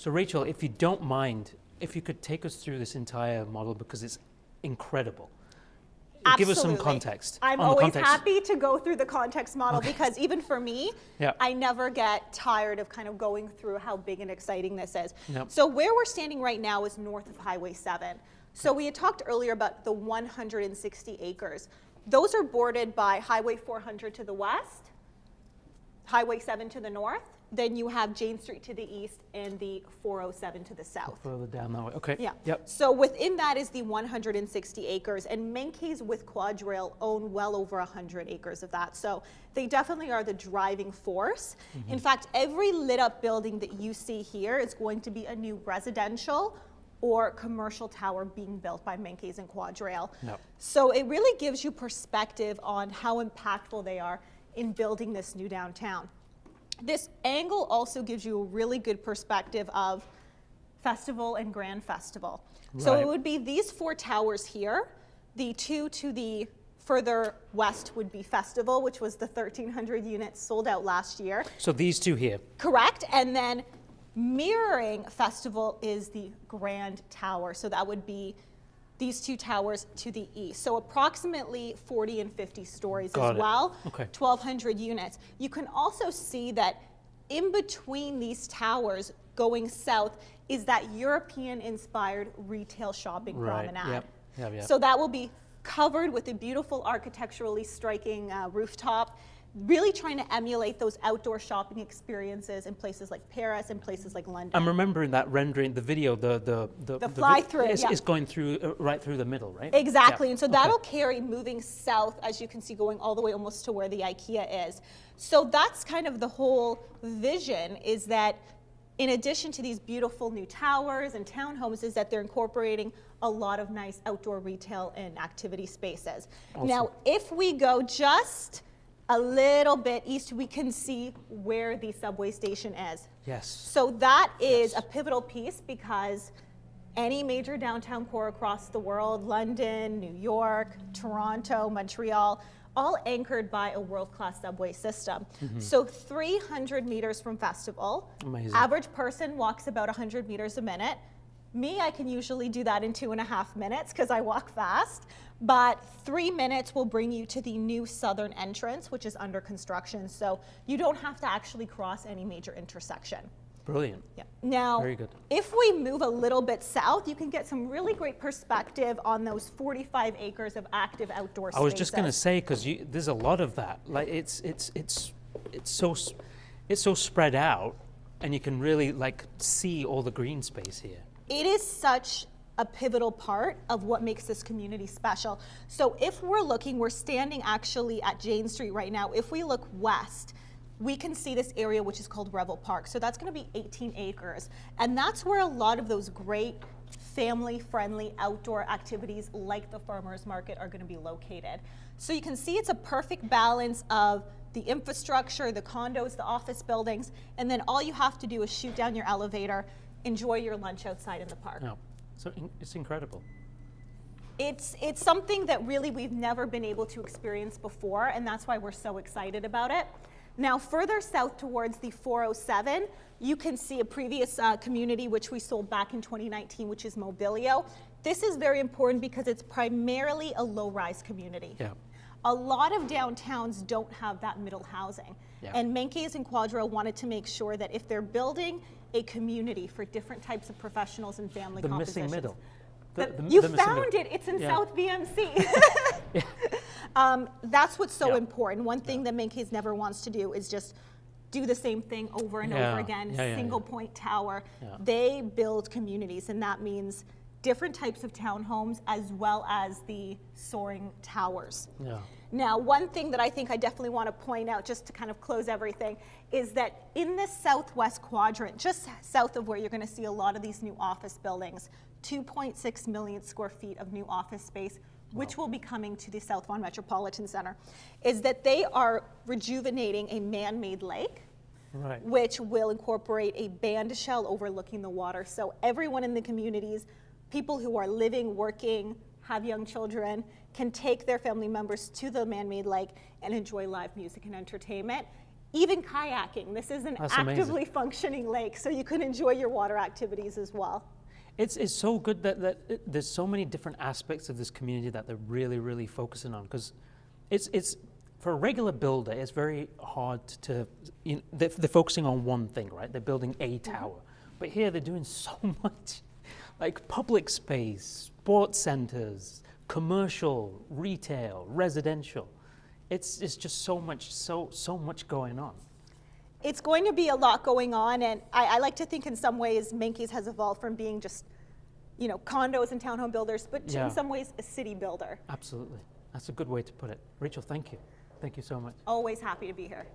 So Rachel, if you don't mind, if you could take us through this entire model because it's incredible. Give us some context. I'm always happy to go through the context model because even for me, yeah. I never get tired of kind of going through how big and exciting this is. Yep. So where we're standing right now is north of Highway 7. So we had talked earlier about the 160 acres. Those are bordered by Highway 400 to the west, Highway 7 to the north, then you have Jane Street to the east and the 407 to the south. Further down that way, okay. Yeah. Yep. So within that is the 160 acres, and Menke's with Quadrail own well over 100 acres of that. So they definitely are the driving force. In fact, every lit up building that you see here is going to be a new residential or commercial tower being built by Menke's and Quadrail. Yep. So it really gives you perspective on how impactful they are in building this new downtown. This angle also gives you a really good perspective of festival and grand festival. Right. So it would be these 4 towers here. The 2 to the further west would be festival, which was the 1,300 units sold out last year. So these 2 here. Correct. And then mirroring festival is the grand tower. So that would be these 2 towers to the east. So approximately 40 and 50 stories as well, okay. 1,200 units. You can also see that in between these towers going south is that European-inspired retail shopping promenade. Yep. So that will be covered with a beautiful architecturally striking rooftop, really trying to emulate those outdoor shopping experiences in places like Paris and places like London. I'm remembering that rendering, the video, the fly-through is going through right through the middle, right? Exactly, yeah. And so that'll carry moving south, as you can see, going all the way almost to where the IKEA is. So that's kind of the whole vision, is that in addition to these beautiful new towers and townhomes, is that they're incorporating a lot of nice outdoor retail and activity spaces. Awesome. Now, if we go just a little bit east, we can see where the subway station is. Yes. So that is a pivotal piece because any major downtown core across the world, London, New York, Toronto, Montreal, all anchored by a world-class subway system. So 300 meters from Festival. Amazing. Average person walks about 100 meters a minute. Me, I can usually do that in 2.5 minutes because I walk fast. But 3 minutes will bring you to the new southern entrance, which is under construction. So you don't have to actually cross any major intersection. Brilliant. Yeah. Now, very good. If we move a little bit south, you can get some really great perspective on those 45 acres of active outdoor spaces. I was just going to say, because there's a lot of that. Like it's so spread out, and you can really like see all the green space here. It is such a pivotal part of what makes this community special. So if we're standing actually at Jane Street right now. If we look west, we can see this area which is called Revel Park. So that's going to be 18 acres. And that's where a lot of those great family-friendly outdoor activities like the farmers market are going to be located. So you can see it's a perfect balance of the infrastructure, the condos, the office buildings, and then all you have to do is shoot down your elevator, enjoy your lunch outside in the park. No. So it's incredible. It's something that really we've never been able to experience before, and that's why we're so excited about it. Now, further south towards the 407, you can see a previous community which we sold back in 2019, which is Mobilio. This is very important because it's primarily a low-rise community. Yeah. A lot of downtowns don't have that middle housing. Yeah. And Menke's and Quadrail wanted to make sure that if they're building a community for different types of professionals and family compositions. The missing middle. You found it. It's in South VMC. That's what's so important. One thing that Menke's never wants to do is just do the same thing over and over again, single point tower. Yeah. They build communities, and that means different types of townhomes as well as the soaring towers. Yeah. Now, one thing that I think I definitely want to point out, just to kind of close everything, is that in the southwest quadrant, just south of where you're going to see a lot of these new office buildings, 2.6 million square feet of new office space, which will be coming to the South Vaughan Metropolitan Center, is that they are rejuvenating a man-made lake, which will incorporate a band shell overlooking the water. So everyone in the communities, people who are living, working, have young children, can take their family members to the man-made lake and enjoy live music and entertainment. even kayaking. This is an That's actively amazing. functioning lake, so you can enjoy your water activities as well. It's so good that there's so many different aspects of this community that they're really focusing on, because it's for a regular builder, it's very hard to, they're focusing on one thing, right? They're building a tower. But here they're doing so much, like public space, sports centers, commercial, retail, residential. It's just so much going on. It's going to be a lot going on, and I like to think in some ways Menkes has evolved from being just, condos and townhome builders, but to, in some ways a city builder. Absolutely. That's a good way to put it. Rachel, thank you. Thank you so much. Always happy to be here.